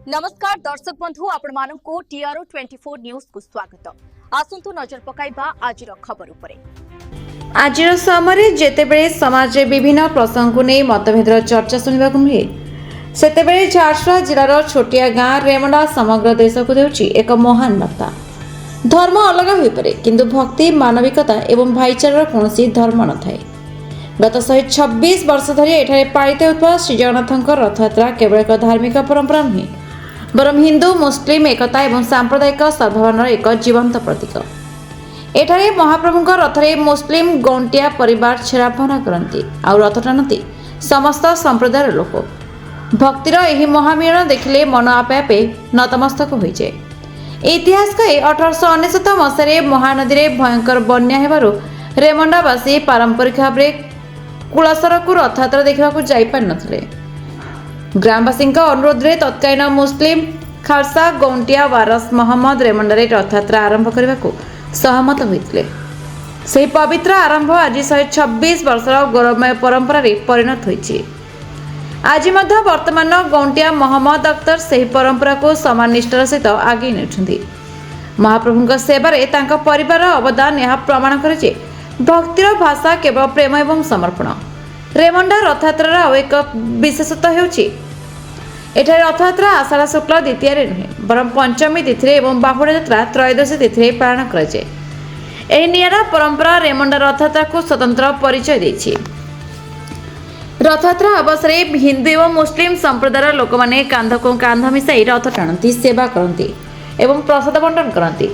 नमस्कार दर्शक बंधु आपण मानकु टीआरओ 24 न्यूज को स्वागत। आसंतु नजर पकाइबा आजिर खबर उपरे। आजिर समय जेतेबेले समाज विभिन्न प्रसंग को नहीं मतभेदर चर्चा सुनिबा मिले सेतेबेले झारसुगुड़ा जिलार छोटिया गाँव रेमुंडा समग्र देश को देउछि एक महान वार्ता। धर्म अलग होई पारे किंतु भक्ति मानविकता एवं भाईचारार कोनोसी धर्म न थाए। गत 126 वर्ष धरि एठारे पालित होता श्री जगन्नाथ रथयात्रा केवल एक धार्मिक परंपरा नुहे बरम हिंदू मुस्लिम एकता एवं सांप्रदायिक सद्भावनार एक जीवंत प्रतीक। एठारे महाप्रभुଙ୍କ रथरे मुस्लिम गौंटिया परिवार छेरापहरा करती आउ रथ टाणती समस्त संप्रदायर लोक। भक्तिर एही महामिलन देखिले मन आपे आपे नतमस्तक हो जाए। इतिहास कहे 1899 मसीह महानदी में भयंकर बन्या हेबारु रेमुंडावासी पारंपरिक भाव में कुलासर को रथयात्रा देखा जाई पार नथिले। ग्रामवासी अनुरोध में तत्कालीन मुस्लिम खालसा गौंटिया वारस मोहम्मद रेमुंडारे रथयात्रा आरंभ करने को सहमत होते। से पवित्र आरंभ आज 126 वर्षर गौरवमय परंपरा परिणत होइछि। आज वर्तमान गौंटिया मोहम्मद अख्तर से परंपरा को समान निष्ठार सहित आगे नेउछन्ति। महाप्रभुଙ୍କ सेवारे तांका परिवार अवदान यह प्रमाण करे जे भक्तिर भाषा केवल प्रेम एवं समर्पण। रेमुंडा रथयात्रार आउ एक विशेषता हेउछि एठारे रथयात्रा आषाढ़ शुक्ल द्वितीय नुहे बरम पंचमी तिथि एवं बाहुड़ा यात्रा त्रयोदशी तिथि पालन कराए। एही नियारा परंपरा रेमुंडा रथयात्रा को स्वतंत्र परिचय देछि। रथयात्रा अवसर हिंदू एवं मुस्लिम संप्रदायर लोक मैंने कांध को कांध मिसाई रथ टाणती सेवा करती एवं प्रसाद बंटन करती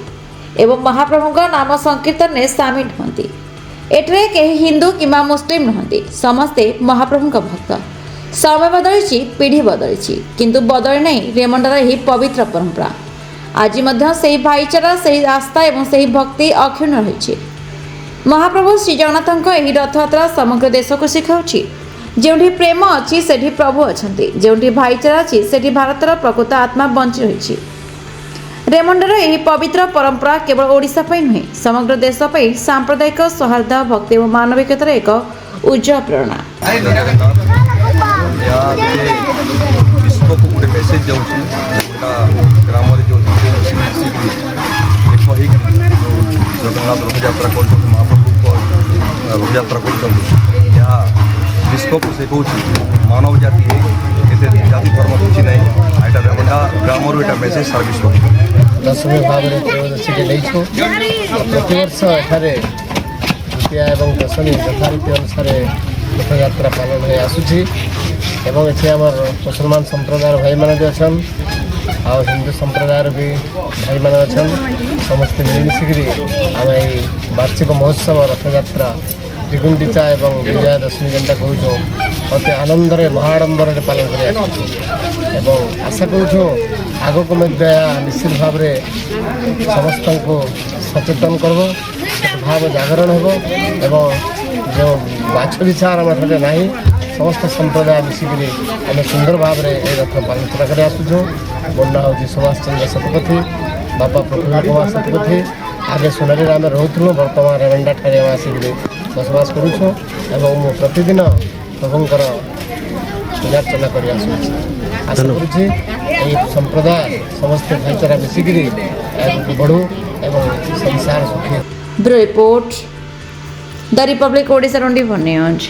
एवं महाप्रभुଙ୍କ नाम संकीर्तन में सामिल होती। एठरे कहीं हिंदू किंवा मुस्लिम नहंती समस्ते महाप्रभुଙ୍କ भक्त। समय बदली पीढ़ी बदली किंतु बदली नहीं रेमुंडार यही पवित्र परंपरा। आज से भाईचारा से आस्था एवं से भक्ति अक्षुण्ण रही। महाप्रभु श्री जगन्नाथ यही रथयात्रा समग्र देश को शिखाऊँगी जो प्रेम अच्छी से प्रभु अच्छा जो भाईचारा अच्छी से भारतर प्रकृत आत्मा बंची रही। रेमुंडार यही पवित्र परंपरा केवल ओडिशा पई नुहे समग्र देश पई सांप्रदायिक सौहार्द भक्ति और मानविकतार एक उज्जवल प्रेरणा। विश्व को गोटे मेसेज जाऊँगी ग्राम जगन्नाथ रथयात्रा कर महाप्रभु रथयात्रा कर विश्व को शिखा मानव जाति जाति धर्म किसी ना यहाँ रेमुंडा ग्राम यहाँ मेसेज सारा विश्व दशमी भाव में त्रयोदशी के नहीं प्रतिवर्ष एठारे तृतीया एवं दशमी यथारीति अनुसार रथयात्रा पालन हो आसूची एवं ये आम मुसलमान संप्रदायर भाई मैंने भी अच्छा आ हिंदू संप्रदायर भी भाई मैंने अच्छा समस्त मिलमिशिकी आम ये वार्षिक महोत्सव रथयात्रा त्रिगुंडिचा एवं विजया दशमी जेनटा कहूँ अति आनंदरे महाडंबर पालन कर आशा कहूँ आग को निश्चित भाव में समस्त को सचेतन कर भाव जागरण हो जो बाछ विचार आम ना समस्त संप्रदाय मिसिकी आम सुंदर भाव में ये रथ पालन कर आसूँ। बन्ना हूँ सुभाष चंद्र शतपथी बापा प्रफुल्ल कुमार शतपथी आगे सोनारी आम रोलु बर्तमान रेमुंडा ठारे आसिक बसवास करूँ प्रतिदिन प्रभुंर पूजार्चना कर आशा करुँ संप्रदाय समस्त भाईचारा मिसिकी बढ़ू एवं संसार सुखी। Bureau report the Republic Odisha 24 news.